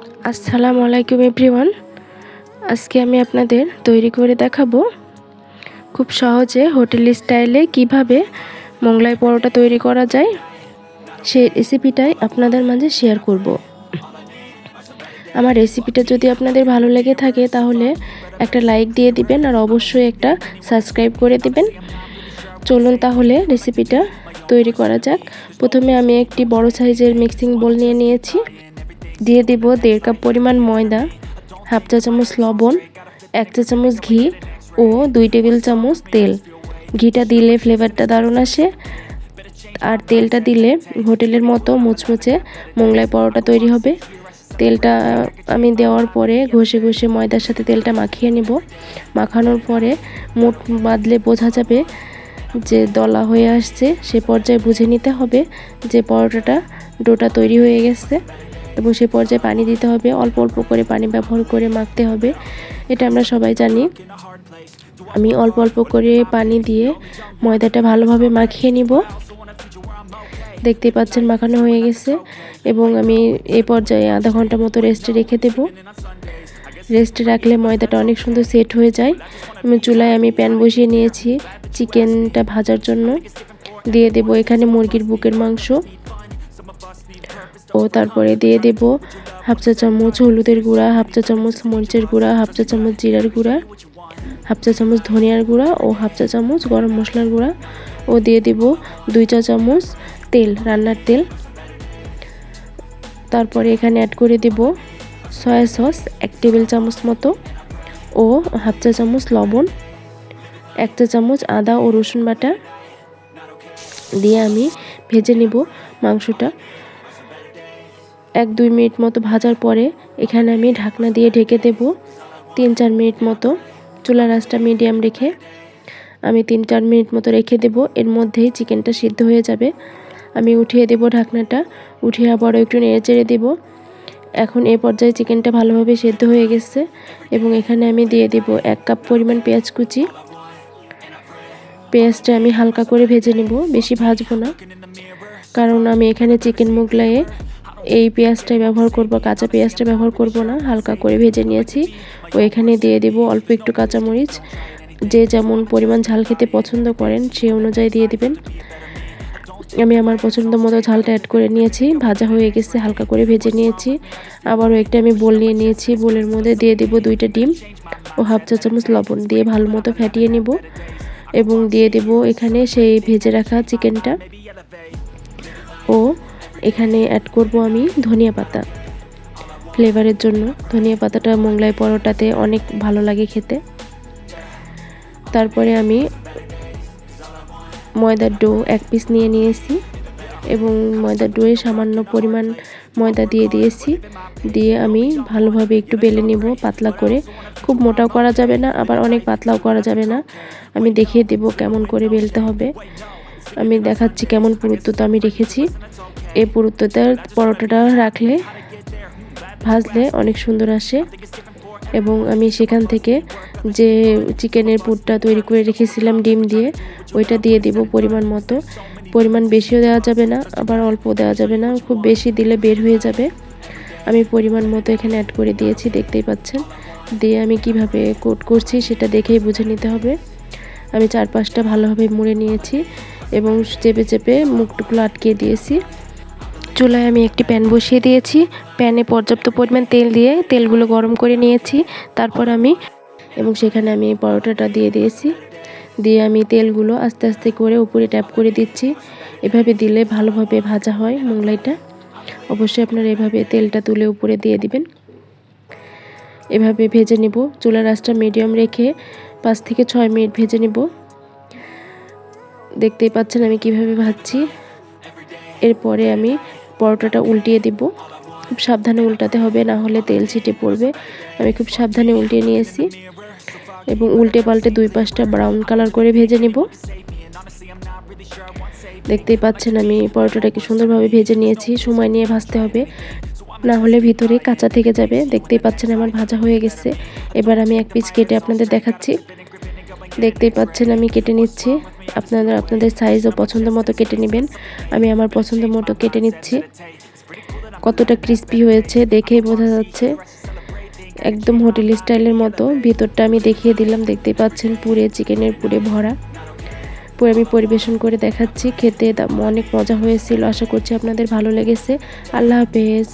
আসসালামু আলাইকুম এভরিওয়ান। আজকে আমি আপনাদের তৈরি করে দেখাবো খুব সহজে হোটেল স্টাইলে কিভাবে মোগলাই পরোটা তৈরি করা যায়, সেই রেসিপিটাই আপনাদের মাঝে শেয়ার করব। আমার রেসিপিটা যদি আপনাদের ভালো লেগে থাকে তাহলে একটা লাইক দিয়ে দিবেন আর অবশ্যই একটা সাবস্ক্রাইব করে দিবেন। চলুন তাহলে রেসিপিটা তৈরি করা যাক। প্রথমে আমি একটি বড় সাইজের মিক্সিং বোল নিয়েছি। দিয়ে দিব 1.5 কাপ পরিমাণ ময়দা, হাফ চা চামচ লবণ, 1 চা চামচ ঘি ও 2 টেবিল চামচ তেল। ঘিটা দিলে ফ্লেভারটা দারুণ আসে, আর তেলটা দিলে হোটেলের মতো মুচমুচে মোগলাই পরোটা তৈরি হবে। তেলটা আমি দেওয়ার পরে ঘষে ঘষে ময়দার সাথে তেলটা মাখিয়ে নেব। মাখানোর পরে মুঠ বাঁধলে বোঝা যাবে যে দলা হয়ে আসছে, সে পর্যায়ে বুঝে নিতে হবে যে পরোটাটা ডোটা তৈরি হয়ে গেছে, এবং সেই পর্যায়ে পানি দিতে হবে। অল্প অল্প করে পানি ব্যবহার করে মাখতে হবে, এটা আমরা সবাই জানি। আমি অল্প অল্প করে পানি দিয়ে ময়দাটা ভালোভাবে মাখিয়ে নিব। দেখতেই পাচ্ছেন মাখানো হয়ে গেছে, এবং আমি এই পর্যায়ে আধা ঘন্টা মতো রেস্টে রেখে দেব। রেস্টে রাখলে ময়দাটা অনেক সুন্দর সেট হয়ে যায়। চুলায় আমি প্যান বসিয়ে নিয়েছি চিকেনটা ভাজার জন্য। দিয়ে দেব এখানে মুরগির বুকের মাংস, ও তারপরে দিয়ে দেব হাফ চা চামচ হলুদের গুঁড়া, হাফ চা চামচ মরিচের গুঁড়া, হাফ চা চামচ জিরার গুঁড়া, হাফ চা চামচ ধনিয়ার গুঁড়া ও হাফ চা চামচ গরম মশলার গুঁড়া, ও দিয়ে দেব 2 চা চামচ তেল, রান্নার তেল। তারপরে এখানে অ্যাড করে দেব সয়া সস 1 টেবিল চামচ মতো ও হাফ চা চামচ লবণ, 1 চা চামচ আদা ও রসুন বাটা দিয়ে আমি ভেজে নিব মাংসটা। 1-2 মিনিট মতো ভাজার পরে এখানে আমি ঢাকনা দিয়ে ঢেকে দেব 3-4 মিনিট মতো। চুলার আঁচটা মিডিয়াম রেখে আমি 3-4 মিনিট মতো রেখে দেব। এর মধ্যেই চিকেনটা সিদ্ধ হয়ে যাবে। আমি উঠিয়ে দেব ঢাকনাটা, উঠিয়ে আবারও একটু নেড়ে চেড়ে দেব। এখন এই পর্যায়ে চিকেনটা ভালোভাবে সিদ্ধ হয়ে গেছে, এবং এখানে আমি দিয়ে দেব 1 কাপ পরিমাণ পেঁয়াজ কুচি। পেঁয়াজটা আমি হালকা করে ভেজে নেব, বেশি ভাজবো না, কারণ আমি এখানে চিকেন মোগলাইয়ে এই পেঁয়াজটাই ব্যবহার করব, কাঁচা পেঁয়াজটা ব্যবহার করব না। হালকা করে ভেজে নিয়েছি। ও এখানে দিয়ে দেব অল্প একটু কাঁচামরিচ, যে যেমন পরিমাণ ঝাল খেতে পছন্দ করেন সেই অনুযায়ী দিয়ে দিবেন। আমি আমার পছন্দ মতো ঝালটা অ্যাড করে নিয়েছি। ভাজা হয়ে গেছে, হালকা করে ভেজে নিয়েছি। আবারও একটা আমি বোল নিয়ে নিয়েছি, বোলের মধ্যে দিয়ে দেব 2টা ডিম ও হাফ চা চামচ লবণ দিয়ে ভালো মতো ফেটিয়ে নেব, এবং দিয়ে দেব এখানে সেই ভেজে রাখা চিকেনটা, ও এখানে অ্যাড করব আমি ধনিয়া পাতা ফ্লেভারের জন্য। ধনিয়া পাতাটা মোগলাই পরোটাতে অনেক ভালো লাগে খেতে। তারপরে আমি ময়দার ডো 1 পিস নিয়ে নিয়েছি, এবং ময়দার ডোয়ে সামান্য পরিমাণ ময়দা দিয়ে দিয়েছি। দিয়ে আমি ভালোভাবে একটু বেলে নেব পাতলা করে। খুব মোটাও করা যাবে না, আবার অনেক পাতলাও করা যাবে না। আমি দেখিয়ে দেব কেমন করে বেলতে হবে। আমি দেখাচ্ছি কেমন পুরুত্বতা আমি রেখেছি। এই পুরুত্বতার পরোটাটা রাখলে ভাজলে অনেক সুন্দর আসে। এবং আমি সেখান থেকে যে চিকেনের পুরটা তৈরি করে রেখেছিলাম ডিম দিয়ে, ওইটা দিয়ে দিব পরিমাণ মতো। পরিমাণ বেশিও দেওয়া যাবে না, আবার অল্প দেওয়া যাবে না, খুব বেশি দিলে বের হয়ে যাবে। আমি পরিমাণ মতো এখানে অ্যাড করে দিয়েছি, দেখতেই পাচ্ছেন। দিয়ে আমি কিভাবে কোট করছি সেটা দেখেই বুঝে নিতে হবে। আমি 4-5টা ভালোভাবে মুড়ে নিয়েছি, এবং চেপে চেপে মুখটুকুলো আটকিয়ে দিয়েছি। চুলায় আমি একটি প্যান বসিয়ে দিয়েছি। প্যানে পর্যাপ্ত পরিমাণ তেল দিয়ে তেলগুলো গরম করে নিয়েছি। তারপর আমি সেখানে আমি পরোটাটা দিয়ে দিয়েছি। দিয়ে আমি তেলগুলো আস্তে আস্তে করে উপরে ট্যাপ করে দিচ্ছি। এভাবে দিলে ভালোভাবে ভাজা হয় মোগলাইটা। অবশ্যই আপনারা এভাবে তেলটা তুলে উপরে দিয়ে দিবেন। এভাবে ভেজে নেব। চুলার আঁচটা মিডিয়াম রেখে 5 থেকে 6 মিনিট ভেজে নেব। দেখতেই পাচ্ছেন আমি কিভাবে ভাজছি। এরপরে আমি পরোটাটা উল্টিয়ে দিব। খুব সাবধানে উল্টাতে হবে, না হলে তেল ছিটে পড়বে। আমি খুব সাবধানে উল্টিয়ে নিয়েছি, এবং উল্টে পাল্টে 2 পাশটা ব্রাউন কালার করে ভেজে নেব। দেখতেই পাচ্ছেন আমি পরোটাটাকে সুন্দরভাবে ভেজে নিয়েছি। সময় নিয়ে ভাজতে হবে, না হলে ভিতরে কাঁচা থেকে যাবে। দেখতেই পাচ্ছেন আমার ভাজা হয়ে গেছে। এবার আমি এক পিস কেটে আপনাদের দেখাচ্ছি। দেখতেই পাচ্ছেন আমি কেটে নিচ্ছি। আপনারা আপনাদের সাইজ ও পছন্দ মতো কেটে নেবেন। আমি আমার পছন্দ মতো কেটে নিচ্ছি। কতটা ক্রিস্পি হয়েছে দেখেই বোঝা যাচ্ছে, একদম হোটেল স্টাইলের মতো। ভিতরটা আমি দেখিয়ে দিলাম, দেখতেই পাচ্ছেন পুরে চিকেনের পুরে ভরা। পরে আমি পরিবেশন করে দেখাচ্ছি। খেতে অনেক মজা হয়েছিল, আশা করছি আপনাদের ভালো লেগেছে। আল্লাহ হাফেজ।